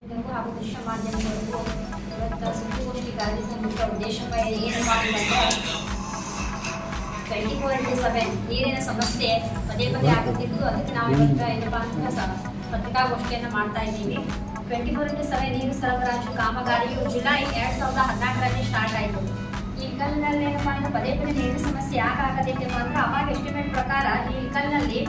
ಹಾಗೂ ದೃಶ್ಯ ಮಾಧ್ಯಮಗಳಿಗೂ ಇವತ್ತು ಸುದ್ದಿಗೋಷ್ಠಿ ಕಾರ್ಯಕ್ರಮ ಮುಖ್ಯ ಉದ್ದೇಶಪ್ಪ ಏನಪ್ಪ ಅಂತಂದ್ರೆ 24/7 ನೀರಿನ ಸಮಸ್ಯೆ ಪದೇ ಪದೇ ಆಗುತ್ತಿದ್ದು ಅದಕ್ಕೆ ನಾವು ಇವತ್ತು ಏನಪ್ಪ ಅಂತ ಪತ್ರಿಕಾಗೋಷ್ಠಿಯನ್ನು ಮಾಡ್ತಾ ಇದ್ದೀವಿ. 24/7 ನೀರು ಸರಬರಾಜು ಕಾಮಗಾರಿಯು ಜುಲೈ 2014ರಲ್ಲಿ ಸ್ಟಾರ್ಟ್ ಆಯಿತು. ಈ ಇಳಕಲ್ನಲ್ಲಿ ಏನಪ್ಪ ಅಂದ್ರೆ ಪದೇ ಪದೇ ನೀರಿನ ಸಮಸ್ಯೆ ಯಾಕೆ ಆಗತೈತೆ ಅಂದ್ರೆ ಅವಾಗ ಎಸ್ಟಿಮೇಟ್ ಪ್ರಕಾರ ಈ ಇಳಕಲ್ನಲ್ಲಿ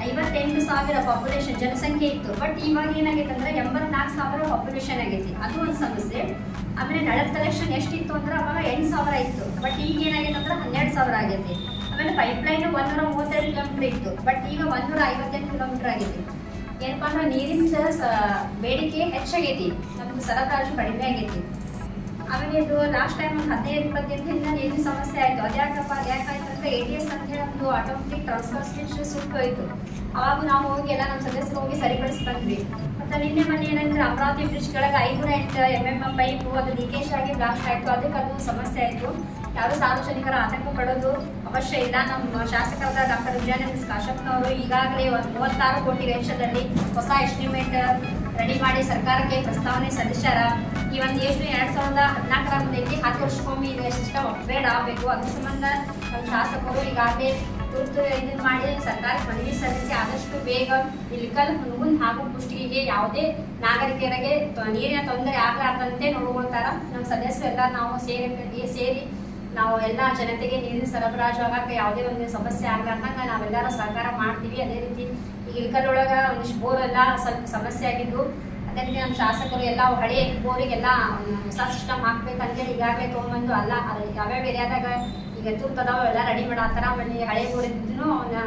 58,000 ಪಾಪ್ಯುಲೇಷನ್ ಜನಸಂಖ್ಯೆ ಇತ್ತು. ಬಟ್ ಇವಾಗ ಏನಾಗೈತೆ ಅಂದ್ರೆ 84,000 ಪಾಪ್ಯುಲೇಷನ್ ಆಗೈತಿ. ಅದು ಒಂದು ಸಮಸ್ಯೆ. ಆಮೇಲೆ ನಳದ ಕಲೆಕ್ಷನ್ ಎಷ್ಟಿತ್ತು ಅಂದ್ರೆ ಅವಾಗ 8,000 ಇತ್ತು. ಬಟ್ ಈಗ ಏನಾಗೈತೆ ಅಂದ್ರೆ 12,000 ಆಗೈತಿ. ಆಮೇಲೆ ಪೈಪ್ಲೈನ್ 132 ಕಿಲೋಮೀಟರ್ ಇತ್ತು. ಬಟ್ ಈಗ 158 ಕಿಲೋಮೀಟರ್ ಆಗೈತಿ. ಏನಪ್ಪ ಅಂದ್ರೆ ನೀರಿನ ಬೇಡಿಕೆ ಹೆಚ್ಚಾಗೈತಿ, ನಮ್ದು ಸರಬರಾಜು ಕಡಿಮೆ ಆಗೈತಿ. ಆಮೇಲೆ ಇದು ಲಾಸ್ಟ್ ಟೈಮ್ 15-20 ದಿನದಿಂದ ನೀರಿನ ಸಮಸ್ಯೆ ಆಯಿತು. ಅದ್ಯಾಕಾಯ್ತು ಅಂದ್ರೆ ATS ಅಂತ ಹೇಳಿ ಒಂದು ಆಟೋಮೆಟಿಕ್ ಟ್ರಾನ್ಸ್ಫರ್ ಸ್ವಿಚ್ ಸುಟ್ಟೋಯ್ತು. ಅವಾಗ ನಾವು ಹೋಗಿ ಎಲ್ಲ ನಮ್ಮ ಸದಸ್ಯರು ಹೋಗಿ ಸರಿಪಡಿಸಿ ಬಂದ್ವಿ. ಮತ್ತು ನಿನ್ನೆ ಮೊನ್ನೆ ಏನಂದ್ರೆ ಅಮರಾವತಿ ಬ್ರಿಡ್ಜ್ ಕೆಳಗೆ 508 mm ಪೈಪು ಅದು ಲೀಕೇಜ್ ಆಗಿ ಬ್ಲಾಸ್ಟ್ ಆಯಿತು. ಅದಕ್ಕೆ ಅದು ಸಮಸ್ಯೆ ಆಯಿತು. ಯಾರು ಸಾರ್ವಜನಿಕರ ಆತಂಕ ಪಡೋದು ಅವಶ್ಯ ಇಲ್ಲ. ನಮ್ಮ ಶಾಸಕರಾದ ಡಾಕ್ಟರ್ ವಿಜಯನಗರ ಕಾಶಪ್ಪನವರು ಈಗಾಗಲೇ 36 ಕೋಟಿ ವೆಚ್ಚದಲ್ಲಿ ಹೊಸ ಎಸ್ಟಿಮೇಟ್ ರೆಡಿ ಮಾಡಿ ಸರ್ಕಾರಕ್ಕೆ ಪ್ರಸ್ತಾವನೆ ಸಲ್ಲಿಸ್ಯಾರ. ಈ ಒಂದು ಯೋಜನೆ 2014 ಬಂದೈತಿ. 10 ವರ್ಷಕ್ಕೊಮ್ಮೆ ಇದು ಸಿಸ್ಟಮ್ ಅಪ್ಗ್ರೇಡ್ ಆಗಬೇಕು. ಅದ್ರ ಸಂಬಂಧ ನಮ್ಮ ಶಾಸಕರು ಈಗಾಗಲೇ ತುರ್ತು ಇದನ್ನು ಮಾಡಿ ಸರ್ಕಾರಕ್ಕೆ ಮನವಿ ಸಲ್ಲಿಸಿ ಆದಷ್ಟು ಬೇಗ ಇಳಕಲ್ ಹುನಗುಂದ ಹಾಗೂ ಕುಷ್ಟಗಿಗೆ ಯಾವುದೇ ನಾಗರಿಕರಿಗೆ ನೀರಿನ ತೊಂದರೆ ಆಗಲಾರ್ದಂತೆ ನೋಡ್ಕೊಳ್ತಾರ. ನಮ್ಮ ಸದಸ್ಯರು ಎಲ್ಲ ನಾವು ಸೇರಿ ನಾವು ಎಲ್ಲ ಜನತೆಗೆ ನೀರಿನ ಸರಬರಾಜು ಆಗಕ್ಕೆ ಯಾವುದೇ ಒಂದು ಸಮಸ್ಯೆ ಆಗಲಾರ್ದಂಗೆ ನಾವೆಲ್ಲರೂ ಸಹಕಾರ ಮಾಡ್ತೀವಿ. ಅದೇ ರೀತಿ ಈಗ ಇಳಕಲ್ ಒಳಗೆ ಒಂದಿಷ್ಟು ಬೋರ್ ಎಲ್ಲ ಸ್ವಲ್ಪ ಸಮಸ್ಯೆ ಆಗಿದ್ದು, ಅದೇ ರೀತಿ ನಮ್ಮ ಶಾಸಕರು ಎಲ್ಲ ಹಳೆ ಬೋರಿಗೆಲ್ಲ ಹೊಸ ಸಿಸ್ಟಮ್ ಹಾಕ್ಬೇಕಂತೇಳಿ ಈಗಾಗಲೇ ತೊಗೊಂಬಂದು ಅಲ್ಲ ಯಾವ್ಯಾವ ಏರಿಯಾದಾಗ ಈಗ ತುರ್ತದಾವ ಎಲ್ಲ ರೆಡಿ ಮಾಡತ್ತಾರ. ಆಮೇಲೆ ಹಳೆ ಬೋರಿದ್ದು ಅವನ್ನ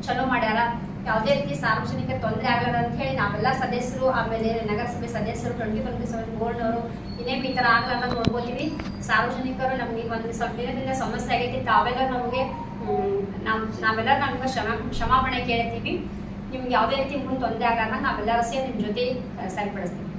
ಚಲೋ ಮಾಡ್ಯಾರ. ಯಾವುದೇ ರೀತಿ ಸಾರ್ವಜನಿಕರ ತೊಂದರೆ ಆಗಲ್ಲ ಅಂತ ಹೇಳಿ ನಾವೆಲ್ಲ ಸದಸ್ಯರು, ಆಮೇಲೆ ನಗರಸಭೆ ಸದಸ್ಯರು 24/7 ಬೋರ್ಡ್ನವರು ಇನ್ನೇನು ಈ ಥರ ಆಗಲ್ಲ ನೋಡ್ಕೋತೀವಿ. ಸಾರ್ವಜನಿಕರು ನಮಗೆ ಒಂದು ಸ್ವಲ್ಪ ದಿನದಿಂದ ಸಮಸ್ಯೆ ಆಗೈತಿ. ತಾವೆಲ್ಲ ನಮಗೆ ನಾವೆಲ್ಲ ನಮ್ಗೆ ಕ್ಷಮಾಪಣೆ ಕೇಳ್ತೀವಿ. ನಿಮ್ಗೆ ಯಾವುದೇ ರೀತಿ ಮುಂದೆ ತೊಂದರೆ ಆಗಲ್ಲ ನಾವೆಲ್ಲರೂ ಸೇರಿ ನಿಮ್ಮ ಜೊತೆ ಸರಿಪಡಿಸ್ತೀವಿ.